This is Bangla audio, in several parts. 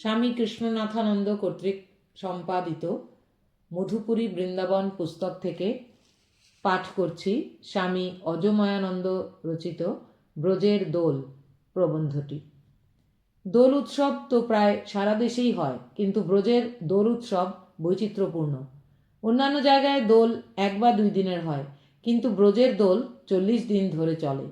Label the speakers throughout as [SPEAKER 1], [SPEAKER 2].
[SPEAKER 1] স্বামী কৃষ্ণনাথানন্দ কর্তৃক সম্পাদিত মধুপুরী বৃন্দাবন পুস্তক থেকে পাঠ করছি স্বামী অজময়ানন্দ রচিত ব্রজের দোল প্রবন্ধটি। দোল উৎসব তো প্রায় সারা দেশেই হয়, কিন্তু ব্রজের দোল উৎসব বৈচিত্র্যপূর্ণ। অন্যান্য জায়গায় দোল 1 বা 2 দিনের হয়, কিন্তু ব্রজের দোল 40 দিন ধরে চলে।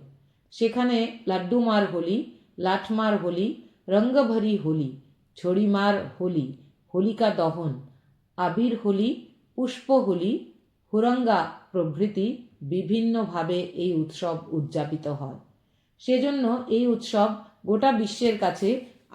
[SPEAKER 1] সেখানে লাড্ডুমার হোলি, লাঠমার হোলি, রঙ্গভরি হোলি, ছড়িমার হোলি, হোলিকা দহন, আবির হোলি, পুষ্প হোলি, হুরঙ্গা প্রভৃতি বিভিন্নভাবে এই উৎসব উদযাপিত হয়। সেজন্য এই উৎসব গোটা বিশ্বের কাছে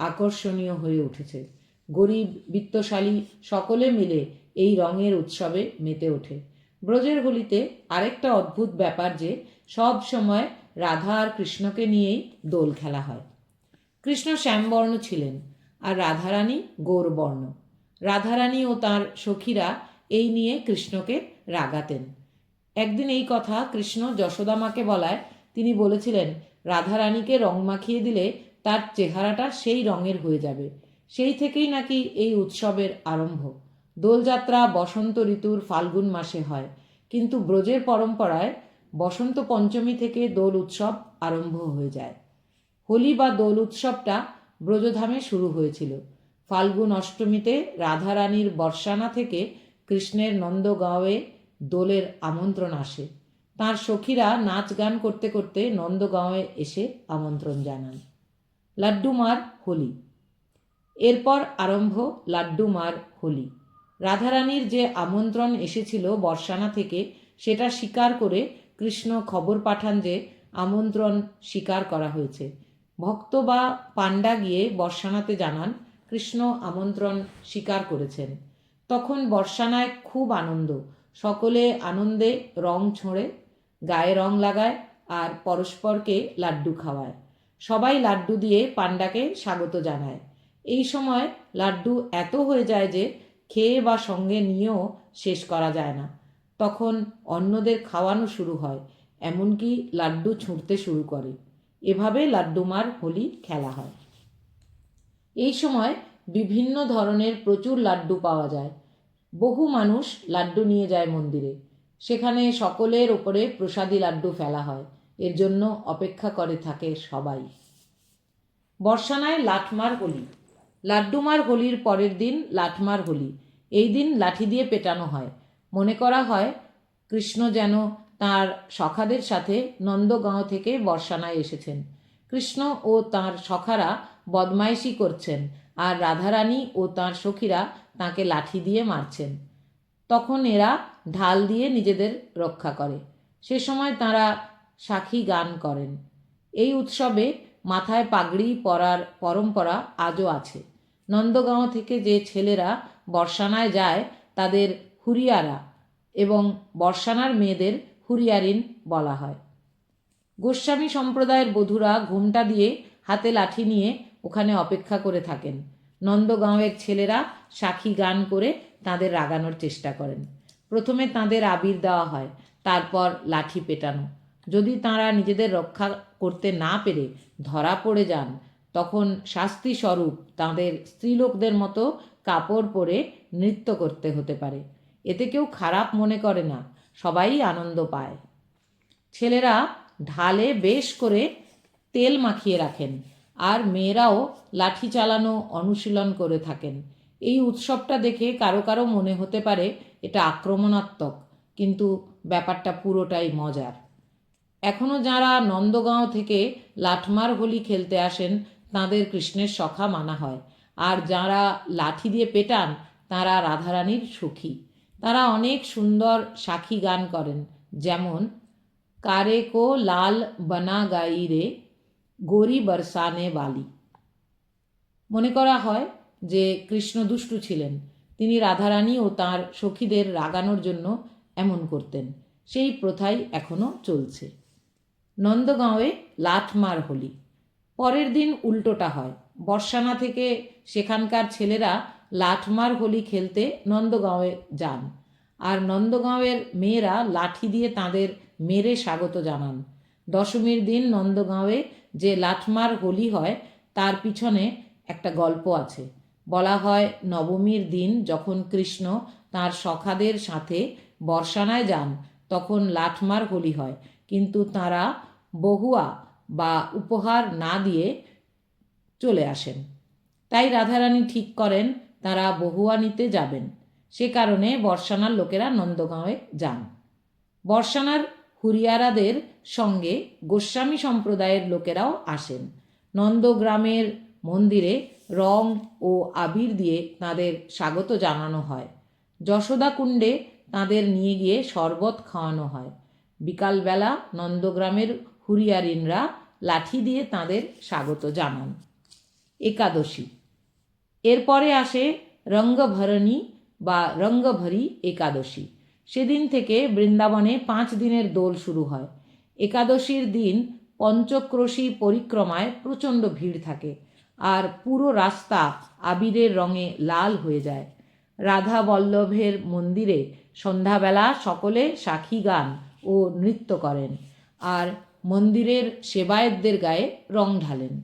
[SPEAKER 1] আকর্ষণীয় হয়ে উঠেছে। গরিব বিত্তশালী সকলে মিলে এই রঙের উৎসবে মেতে ওঠে। ব্রজের হোলিতে আরেকটা অদ্ভুত ব্যাপার যে সব সময় রাধা আর কৃষ্ণকে নিয়েই দোল খেলা হয়। কৃষ্ণ শ্যামবর্ণ ছিলেন আর রাধারানী গৌরবর্ণ। রাধারানী ও তাঁর সখীরা এই নিয়ে কৃষ্ণকে রাগাতেন। একদিন এই কথা কৃষ্ণ যশোদামাকে বলায় তিনি বলেছিলেন, রাধারানীকে রং মাখিয়ে দিলে তার চেহারাটা সেই রঙের হয়ে যাবে। সেই থেকেই নাকি এই উৎসবের আরম্ভ। দোলযাত্রা বসন্ত ঋতুর ফাল্গুন মাসে হয়, কিন্তু ব্রজের পরম্পরায় বসন্ত পঞ্চমী থেকে দোল উৎসব আরম্ভ হয়ে যায়। হোলি বা দোল উৎসবটা ব্রজধামে শুরু হয়েছিল। ফাল্গুন অষ্টমীতে রাধারানীর বর্ষানা থেকে কৃষ্ণের নন্দগাঁওয়ে দোলের আমন্ত্রণ আসে। তাঁর সখীরা নাচ গান করতে করতে নন্দগাঁওয়ে এসে আমন্ত্রণ জানান। লাড্ডুমার হোলি। এরপর আরম্ভ লাড্ডুমার হোলি। রাধারানীর যে আমন্ত্রণ এসেছিল বর্ষানা থেকে, সেটা স্বীকার করে কৃষ্ণ খবর পাঠান যে আমন্ত্রণ স্বীকার করা হয়েছে। ভক্ত বা পাণ্ডা গিয়ে বর্ষানাতে জানান কৃষ্ণ আমন্ত্রণ স্বীকার করেছেন। তখন বর্ষানায় খুব আনন্দ। সকলে আনন্দে রং ছোঁড়ে, গায়ে রং লাগায় আর পরস্পরকে লাড্ডু খাওয়ায়। সবাই লাড্ডু দিয়ে পাণ্ডাকে স্বাগত জানায়। এই সময় লাড্ডু এত হয়ে যায় যে খেয়ে বা সঙ্গে নিয়েও শেষ করা যায় না। তখন অন্যদের খাওয়ানো শুরু হয়, এমনকি লাড্ডু ছুঁড়তে শুরু করে। এভাবে লাড্ডুমার হোলি খেলা হয়। এই সময় বিভিন্ন ধরনের প্রচুর লাড্ডু পাওয়া যায়। বহু মানুষ লাড্ডু নিয়ে যায় মন্দিরে। সেখানে সকলের ওপরে প্রসাদী লাড্ডু ফেলা হয়। এর জন্য অপেক্ষা করে থাকে সবাই। বর্ষানায় লাঠমার হোলি। লাড্ডুমার হোলির পরের দিন লাঠমার হোলি। এই দিন লাঠি দিয়ে পেটানো হয়। মনে করা হয় কৃষ্ণ যেন তাঁর সখাদের সাথে নন্দগাঁও থেকে বর্ষানায় এসেছেন। কৃষ্ণ ও তাঁর সখারা বদমাইশি করছেন আর রাধারানী ও তাঁর সখীরা তাঁকে লাঠি দিয়ে মারছেন। তখন এরা ঢাল দিয়ে নিজেদের রক্ষা করে। সে সময় তাঁরা সাখী গান করেন। এই উৎসবে মাথায় পাগড়ি পরার পরম্পরা আজও আছে। নন্দগাঁও থেকে যে ছেলেরা বর্ষানায় যায় তাদের হুরিয়ারা এবং বর্ষানার মেয়েদের হুরিয়ারিন বলা হয়। গোস্বামী সম্প্রদায়ের বধূরা ঘোমটা দিয়ে হাতে লাঠি নিয়ে ওখানে অপেক্ষা করে থাকেন। নন্দগাঁওয়ের ছেলেরা সাখী গান করে তাদের রাগানোর চেষ্টা করেন। প্রথমে তাদের আবির দেওয়া হয়, তারপর লাঠি পেটানো। যদি তাঁরা নিজেদের রক্ষা করতে না পেরে ধরা পড়ে যান, তখন শাস্তি স্বরূপ তাঁদের স্ত্রীলোকদের মতো কাপড় পরে নৃত্য করতে হতে পারে। এতে কেউ খারাপ মনে করে না, সবাই আনন্দ পায়। ছেলেরা ঢালে বেশ করে তেল মাখিয়ে রাখেন আর মেয়েরাও লাঠি চালানো অনুশীলন করে থাকেন। এই উৎসবটা দেখে কারো কারো মনে হতে পারে এটা আক্রমণাত্মক, কিন্তু ব্যাপারটা পুরোটাই মজার। এখনও যারা নন্দগাঁও থেকে লাঠমার হোলি খেলতে আসেন তাঁদের কৃষ্ণের সখা মানা হয়, আর যারা লাঠি দিয়ে পেটান তাঁরা রাধারানীর সখী। তারা অনেক সুন্দর সাখী গান করেন, যেমন কারে কো লাল বনা গাই রে গোরি বরসানে বালি। মনে করা হয় যে কৃষ্ণ দুষ্টু ছিলেন। তিনি রাধারানী ও তাঁর সখীদের রাগানোর জন্য এমন করতেন। সেই প্রথাই এখনও চলছে। নন্দগাঁওয়ে লাঠমার হোলি। পরের দিন উল্টোটা হয়। বর্ষানা থেকে সেখানকার ছেলেরা লাঠমার হোলি খেলতে নন্দগাঁওয়ে যান, আর নন্দগাঁওয়ের মেয়েরা লাঠি দিয়ে তাঁদের মেরে স্বাগত জানান। দশমীর দিন নন্দগাঁওয়ে যে লাঠমার হোলি হয় তার পিছনে একটা গল্প আছে। বলা হয় নবমীর দিন যখন কৃষ্ণ তাঁর সখাদের সাথে বর্ষানায় যান তখন লাঠমার হোলি হয়, কিন্তু তাঁরা বহুয়া বা উপহার না দিয়ে চলে আসেন। তাই রাধারানী ঠিক করেন তারা বহুয়া নিতে যাবেন। সে কারণে বর্ষানার লোকেরা নন্দগাঁওয়ে যান। বর্ষানার হুরিয়ারাদের সঙ্গে গোস্বামী সম্প্রদায়ের লোকেরাও আসেন। নন্দগ্রামের মন্দিরে রং ও আবির দিয়ে তাঁদের স্বাগত জানানো হয়। যশোদা কুণ্ডে তাঁদের নিয়ে গিয়ে শরবত খাওয়ানো হয়। বিকালবেলা নন্দগ্রামের হুরিয়ারিনরা লাঠি দিয়ে তাঁদের স্বাগত জানান। একাদশী। এরপরে আসে রঙ্গভরণী বা রঙ্গভরি একাদশী। সেদিন থেকে বৃন্দাবনে 5 দিনের দোল শুরু হয়। একাদশীর দিন পঞ্চক্রোশী পরিক্রমায় প্রচণ্ড ভিড় থাকে, আর পুরো রাস্তা আবিরের রঙে লাল হয়ে যায়। রাধা বল্লভের মন্দিরে সন্ধ্যাবেলা সকলে সাক্ষী গান ও নৃত্য করেন, আর মন্দিরের সেবায়েতদের গায়ে রং ঢালেন।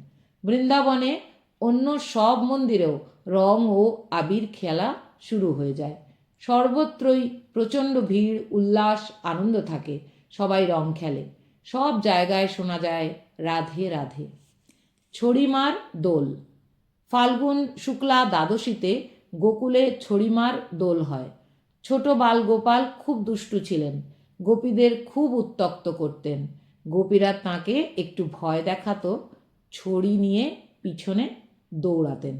[SPEAKER 1] বৃন্দাবনে অন্য সব মন্দিরেও রং ও আবির খেলা শুরু হয়ে যায়। সর্বত্রই প্রচণ্ড ভিড়, উল্লাস, আনন্দ থাকে। সবাই রং খেলে। সব জায়গায় শোনা যায় রাধে রাধে। ছড়িমার দোল। ফাল্গুন শুক্লা দ্বাদশীতে গোকুলে ছড়িমার দোল হয়। ছোট বালগোপাল খুব দুষ্টু ছিলেন। গোপীদের খুব উত্ত্যক্ত করতেন। গোপীরা তাঁকে একটু ভয় দেখাতো, ছড়ি নিয়ে পিছনে দৌড়াতেন।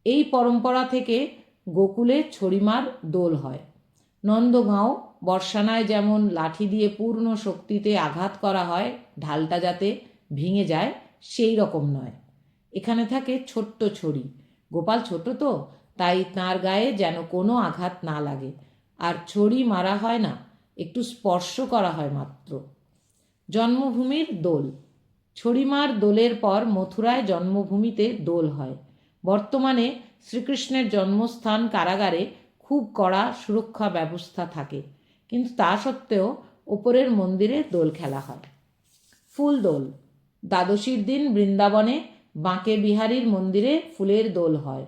[SPEAKER 1] এই পরম্পরা থেকে গোকুলে ছড়িমার দোল হয়। নন্দগাঁও বর্ষানায় যেমন লাঠি দিয়ে পূর্ণ শক্তিতে আঘাত করা হয় ঢালটা যাতে ভেঙে যায়, সেই রকম নয়। এখানে থাকে ছোট্ট ছড়ি। গোপাল ছোট তো, তাই তাঁর গায়ে যেন কোনো আঘাত না লাগে। আর ছড়ি মারা হয় না, একটু স্পর্শ করা হয় মাত্র। জন্মভূমির দোল। ছড়িমার দোলের পর মথুরায় জন্মভূমিতে দোল হয়। বর্তমানে শ্রীকৃষ্ণের জন্মস্থান কারাগারে খুব কড়া সুরক্ষা ব্যবস্থা থাকে, কিন্তু তা সত্ত্বেও ওপরের মন্দিরে দোল খেলা হয়। ফুল দোল। দ্বাদশীর দিন বৃন্দাবনে বাঁকে বিহারীর মন্দিরে ফুলের দোল হয়।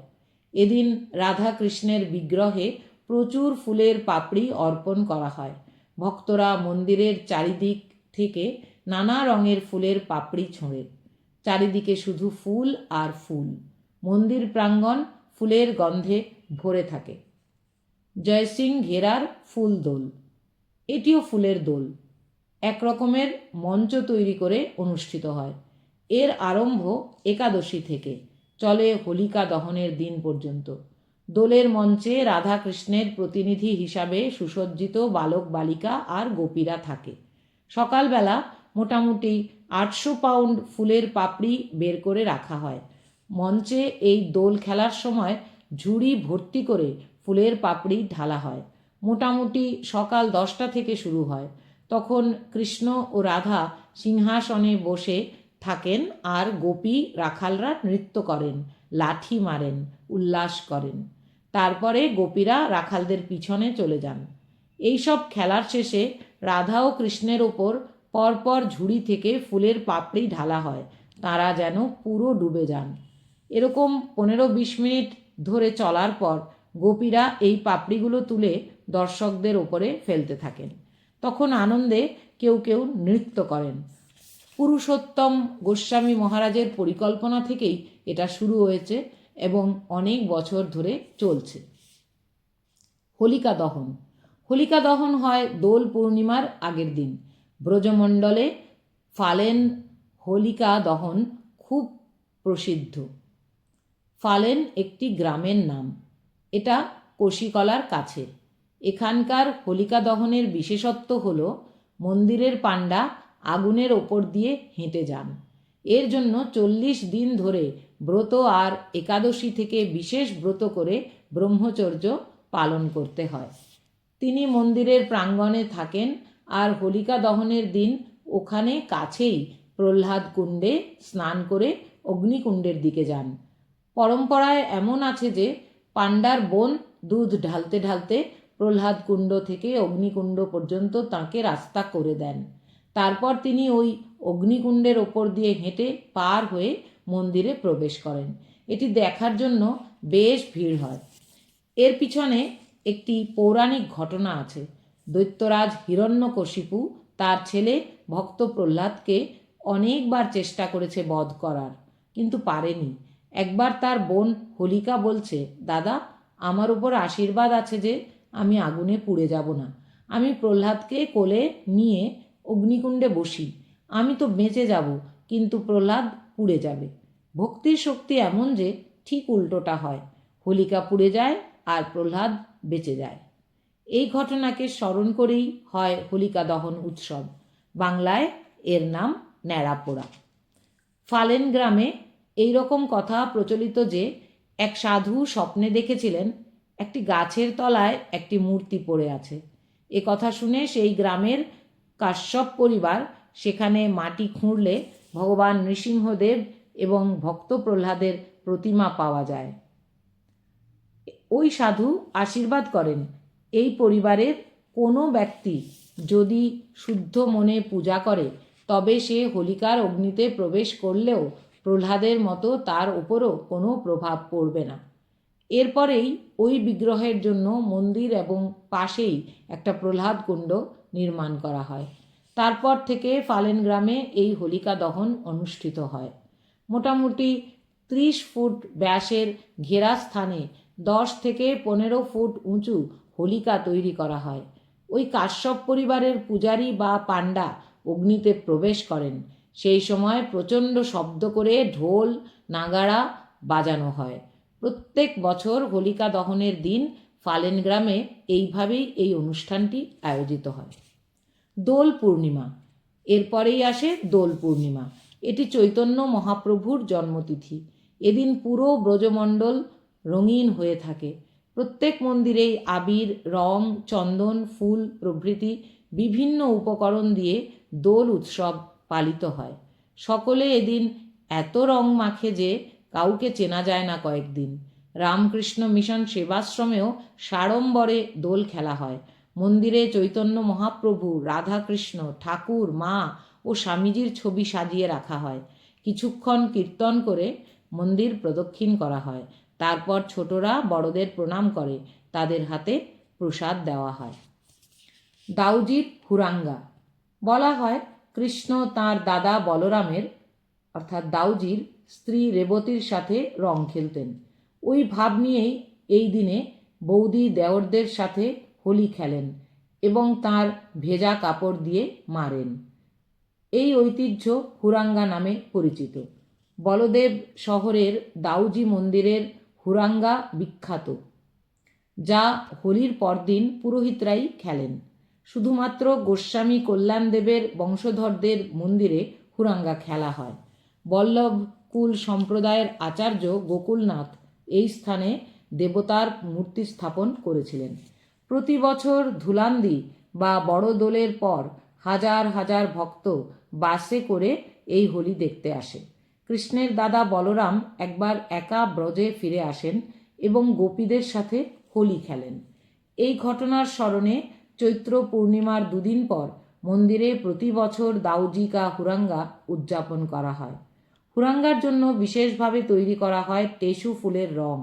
[SPEAKER 1] এদিন রাধা কৃষ্ণের বিগ্রহে প্রচুর ফুলের পাপড়ি অর্পণ করা হয়। ভক্তরা মন্দিরের চারিদিক থেকে নানা রঙের ফুলের পাপড়ি ছোঁড়ে। চারিদিকে শুধু ফুল আর ফুল। মন্দির প্রাঙ্গণ ফুলের গন্ধে ভরে থাকে। জয়সিং ঘেরার ফুল দোল। এটিও ফুলের দোল। এক রকমের মঞ্চ তৈরি করে অনুষ্ঠিত হয়। এর আরম্ভ একাদশী থেকে চলে হোলিকা দহনের দিন পর্যন্ত। দোলের মঞ্চে রাধা কৃষ্ণের প্রতিনিধি হিসাবে সুসজ্জিত বালক বালিকা আর গোপীরা থাকে। সকালবেলা মোটামুটি 800 পাউন্ড ফুলের পাপড়ি বের করে রাখা হয়। মঞ্চে এই দোল খেলার সময় ঝুড়ি ভর্তি করে ফুলের পাপড়ি ঢালা হয়। মোটামুটি সকাল 10টা থেকে শুরু হয়। তখন কৃষ্ণ ও রাধা সিংহাসনে বসে থাকেন, আর গোপী রাখালরা নৃত্য করেন, লাঠি মারেন, উল্লাস করেন। তারপরে গোপীরা রাখালদের পিছনে চলে যান। এইসব খেলার শেষে রাধা ও কৃষ্ণের ওপর পরপর ঝুড়ি থেকে ফুলের পাপড়ি ঢালা হয়, তারা যেন পুরো ডুবে যান। এরকম 15-20 মিনিট ধরে চলার পর গোপীরা এই পাপড়িগুলো তুলে দর্শকদের ওপরে ফেলতে থাকেন। তখন আনন্দে কেউ কেউ নৃত্য করেন। পুরুষোত্তম গোস্বামী মহারাজের পরিকল্পনা থেকেই এটা শুরু হয়েছে এবং অনেক বছর ধরে চলছে। হোলিকা দহন। হোলিকা দহন হয় দোল পূর্ণিমার আগের দিন। ব্রজমণ্ডলে ফালেন হোলিকা দহন খুব প্রসিদ্ধ। ফালেন একটি গ্রামের নাম। এটা কোশিকলার কাছে। এখানকার হোলিকা দহনের বিশেষত্ব হল মন্দিরের পাণ্ডা আগুনের ওপর দিয়ে হেঁটে যান। এর জন্য 40 দিন ধরে ব্রত আর একাদশী থেকে বিশেষ ব্রত করে ব্রহ্মচর্য পালন করতে হয়। তিনি মন্দিরের প্রাঙ্গণে থাকেন, আর হোলিকা দহনের দিন ওখানে কাছেই প্রহ্লাদ কুণ্ডে স্নান করে অগ্নিকুণ্ডের দিকে যান। পরম্পরায় এমন আছে যে পাণ্ডার বোন দুধ ঢালতে ঢালতে প্রহ্লাদ কুণ্ড থেকে অগ্নিকুণ্ড পর্যন্ত তাঁকে রাস্তা করে দেন। তারপর তিনি ওই অগ্নিকুণ্ডের ওপর দিয়ে হেঁটে পার হয়ে মন্দিরে প্রবেশ করেন। এটি দেখার জন্য বেশ ভিড় হয়। এর পিছনে একটি পৌরাণিক ঘটনা আছে। দৈত্যরাজ হিরণ্যকশিপু তার ছেলে ভক্ত প্রহ্লাদকে অনেকবার চেষ্টা করেছে বধ করার, কিন্তু পারেনি। একবার তার বোন হোলিকা বলছে, দাদা, আমার উপর আশীর্বাদ আছে যে আমি আগুনে পুড়ে যাব না। আমি প্রহ্লাদকে কোলে নিয়ে অগ্নিকুণ্ডে বসি, আমি তো বেঁচে যাব, কিন্তু প্রহ্লাদ পুড়ে যাবে। ভক্তির শক্তি এমন যে ঠিক উল্টোটা হয়, হোলিকা পুড়ে যায় আর প্রহ্লাদ বেঁচে যায়। এই ঘটনাকে স্মরণ করেই হয় হোলিকা দহন উৎসব। বাংলায় এর নাম ন্যাড়াপোড়া। ফালেন গ্রামে এই রকম কথা প্রচলিত যে এক সাধু স্বপ্নে দেখেছিলেন একটি গাছের তলায় একটি মূর্তি পড়ে আছে। এ কথা শুনে সেই গ্রামের কাশ্যপ পরিবার সেখানে মাটি খুঁড়লে ভগবান নৃসিংহদেব এবং ভক্ত প্রহ্লাদের প্রতিমা পাওয়া যায়। ওই সাধু আশীর্বাদ করেন, এই পরিবারের কোনো ব্যক্তি যদি শুদ্ধ মনে পূজা করে তবে সে হোলিকার অগ্নিতে প্রবেশ করলেও প্রহ্লাদের মতো তার উপরও কোনো প্রভাব পড়বে না। এরপরেই ওই বিগ্রহের জন্য মন্দির এবং পাশেই একটা প্রহ্লাদ কুণ্ড নির্মাণ করা হয়। তারপর থেকে ফালেন গ্রামে এই হোলিকা দহন অনুষ্ঠিত হয়। মোটামুটি 30 ফুট ব্যাসের ঘেরা স্থানে 10 থেকে 15 ফুট উঁচু হোলিকা তৈরি করা হয়। ওই কাশ্যপ পরিবারের পূজারী বা পাণ্ডা অগ্নিতে প্রবেশ করেন। সেই সময় প্রচণ্ড শব্দ করে ঢোল নাগাড়া বাজানো হয়। প্রত্যেক বছর হোলিকা দহনের দিন ফালেন গ্রামে এইভাবেই এই অনুষ্ঠানটি আয়োজিত হয়। দোল পূর্ণিমা, এরপরেই আসে দোল পূর্ণিমা। এটি চৈতন্য মহাপ্রভুর জন্মতিথি। এদিন পুরো ব্রজমণ্ডল রঙিন হয়ে থাকে। প্রত্যেক মন্দিরেই আবির, রং, চন্দন, ফুল প্রভৃতি বিভিন্ন উপকরণ দিয়ে দোল উৎসব পালিত হয়। সকলে এদিন এত রং মাখে যে কাউকে চেনা যায় না কয়েকদিন। রামকৃষ্ণ মিশন সেবাশ্রমেও সাড়ম্বরে দোল খেলা হয়। মন্দিরে চৈতন্য মহাপ্রভু, রাধাকৃষ্ণ, ঠাকুর, মা ও স্বামীজির ছবি সাজিয়ে রাখা হয়। কিছুক্ষণ কীর্তন করে মন্দির প্রদক্ষিণ করা হয়। তারপর ছোটরা বড়দের প্রণাম করে, তাদের হাতে প্রসাদ দেওয়া হয়। দাউজির হুরাঙ্গা। বলা হয় কৃষ্ণ তাঁর দাদা বলরামের অর্থাৎ দাউজির স্ত্রী রেবতীর সাথে রং খেলতেন। ওই ভাব নিয়েই এই দিনে বৌদি দেওরদের সাথে হোলি খেলেন এবং তার ভেজা কাপড় দিয়ে মারেন। এই ঐতিহ্য হুরাঙ্গা নামে পরিচিত। বলদেব শহরের দাউজি মন্দিরের হুরাঙ্গা বিখ্যাত, যা হোলির পরদিন পুরোহিতরাই খেলেন। শুধুমাত্র গোস্বামী কল্যাণদেবের বংশধরদের মন্দিরে হুরাঙ্গা খেলা হয়। বল্লভ কুল সম্প্রদায়ের আচার্য গোকুলনাথ এই স্থানে দেবতার মূর্তি স্থাপন করেছিলেন। প্রতি বছর ধুলান্দি বা বড় দোলের পর হাজার হাজার ভক্ত বাসে করে এই হোলি দেখতে আসে। কৃষ্ণের দাদা বলরাম একবার একা ব্রজে ফিরে আসেন এবং গোপীদের সাথে হোলি খেলেন। এই ঘটনার স্মরণে চৈত্র পূর্ণিমার দুদিন পর মন্দিরে প্রতি বছর দাউজি কা হুরাঙ্গা উদযাপন করা হয়। হুরাঙ্গার জন্য বিশেষভাবে তৈরি করা হয় টেসু ফুলের রং।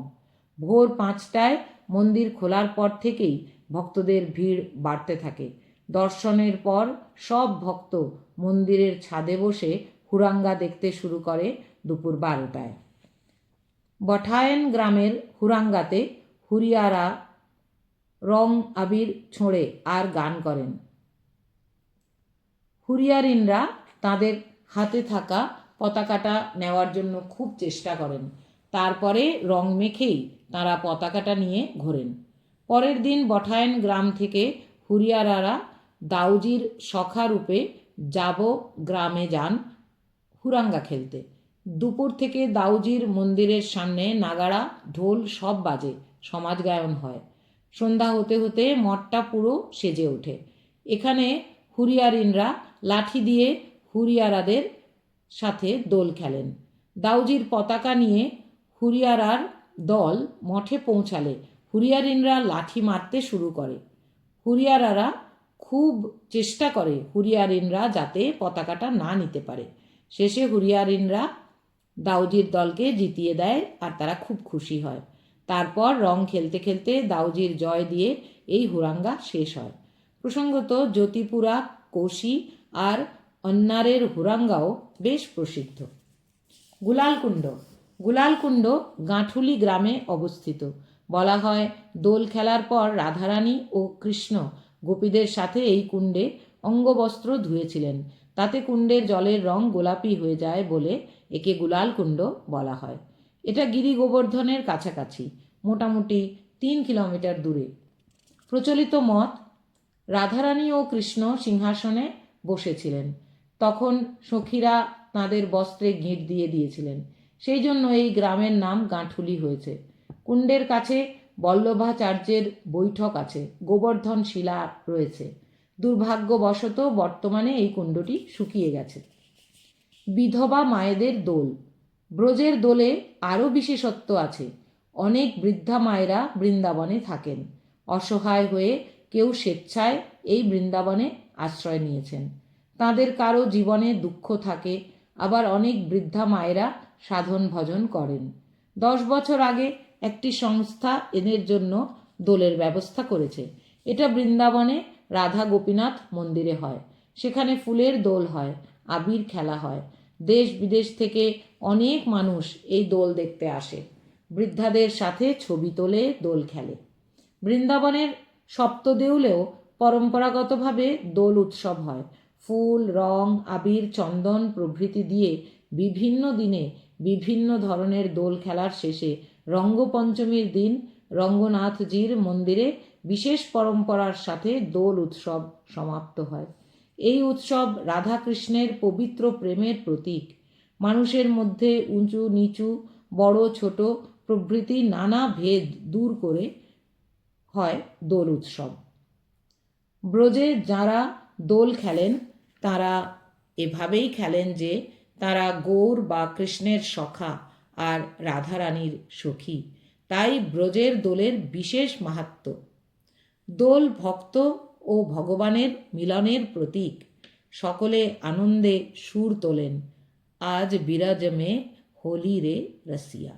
[SPEAKER 1] ভোর 5টায় মন্দির খোলার পর থেকেই ভক্তদের ভিড় বাড়তে থাকে। দর্শনের পর সব ভক্ত মন্দিরের ছাদে বসে হুরাঙ্গা দেখতে শুরু করে দুপুর 12টায়। বঠায়েন গ্রামের হুরাঙ্গাতে হুরিয়ারা রং আবির ছোঁড়ে আর গান করেন। হুরিয়ারিনরা তাদের হাতে থাকা পতাকাটা নেওয়ার জন্য খুব চেষ্টা করেন। তারপরে রং মেখেই তারা পতাকাটা নিয়ে ঘোরেন। পরের দিন বঠায়েন গ্রাম থেকে হুরিয়ারারা দাউজির সখারূপে যাব গ্রামে যান হুরাঙ্গা খেলতে। দুপুর থেকে দাউজির মন্দিরের সামনে নাগাড়া, ঢোল সব বাজে, সমাজ গায়ন হয়। সন্ধ্যা হতে হতে মঠটা পুরো সেজে ওঠে। এখানে হুরিয়ারিনরা লাঠি দিয়ে হুরিয়ারাদের সাথে দোল খেলেন। দাউজির পতাকা নিয়ে হুরিয়ারার দল মঠে পৌঁছালে হুরিয়ারিনরা লাঠি মারতে শুরু করে। হুরিয়ারারা খুব চেষ্টা করে হুরিয়ারিনরা যাতে পতাকাটা না নিতে পারে। শেষে হুরিয়ারিনরা দাউজির দলকে জিতিয়ে দেয় আর তারা খুব খুশি হয়। তারপর রং খেলতে খেলতে দাউজির জয় দিয়ে এই হুরাঙ্গা শেষ হয়। প্রসঙ্গত জ্যোতিপুরা, কোশি আর অন্নারের হুরাঙ্গাও বেশ প্রসিদ্ধ। গুলালকুণ্ড। গুলালকুণ্ড গাঁঠুলি গ্রামে অবস্থিত। বলা হয় দোল খেলার পর রাধারানী ও কৃষ্ণ গোপীদের সাথে এই কুণ্ডে অঙ্গবস্ত্র ধুয়েছিলেন। তাতে কুণ্ডের জলের রং গোলাপি হয়ে যায় বলে একে গুলালকুণ্ড বলা হয়। এটা গিরি গোবর্ধনের কাছাকাছি, মোটামুটি 3 কিলোমিটার দূরে। প্রচলিত মত, রাধারানী ও কৃষ্ণ সিংহাসনে বসেছিলেন। তখন সখীরা তাঁদের বস্ত্রে গিঁট দিয়ে দিয়েছিলেন। সেই জন্য এই গ্রামের নাম গাঁঠুলি হয়েছে। কুণ্ডের কাছে বল্লভাচার্যের বৈঠক আছে, গোবর্ধন শিলা রয়েছে। দুর্ভাগ্যবশত বর্তমানে এই কুণ্ডটি শুকিয়ে গেছে। বিধবা মায়েদের দোল। ব্রজের দোলে আরও বিশেষত্ব আছে। অনেক বৃদ্ধা মায়েরা বৃন্দাবনে থাকেন। অসহায় হয়ে কেউ স্বেচ্ছায় এই বৃন্দাবনে আশ্রয় নিয়েছেন। তাদের কারো জীবনে দুঃখ থাকে, আবার অনেক বৃদ্ধা মায়েরা সাধন ভজন করেন। 10 বছর আগে একটি সংস্থা এদের জন্য দোলের ব্যবস্থা করেছে। এটা বৃন্দাবনে রাধা গোপীনাথ মন্দিরে হয়। সেখানে ফুলের দোল হয়, আবির খেলা হয়। দেশ বিদেশ থেকে অনেক মানুষ এই দোল দেখতে আসে। বৃদ্ধাদের সাথে ছবি তোলে, দোল খেলে। বৃন্দাবনের সপ্তদেউলেও পরম্পরাগতভাবে দোল উৎসব হয়। ফুল, রং, আবির, চন্দন প্রভৃতি দিয়ে বিভিন্ন দিনে বিভিন্ন ধরনের দোল খেলার শেষে রঙ্গপঞ্চমীর দিন রঙ্গনাথজির মন্দিরে বিশেষ পরম্পরার সাথে দোল উৎসব সমাপ্ত হয়। এই উৎসব রাধাকৃষ্ণের পবিত্র প্রেমের প্রতীক। মানুষের মধ্যে উঁচু নিচু, বড় ছোট প্রভৃতি নানা ভেদ দূর করে হয় দোল উৎসব। ব্রজে যারা দোল খেলেন তারা এভাবেই খেলেন যে তারা গৌর বা কৃষ্ণের সখা আর রাধারানীর সখী। তাই ব্রজের দোলের বিশেষ মাহাত্ম্য। দোল ভক্ত ও ভগবানের মিলনের প্রতীক। সকলে আনন্দে সুর তোলেন, আজ বিরাজ মে হোলি রে রসিয়া।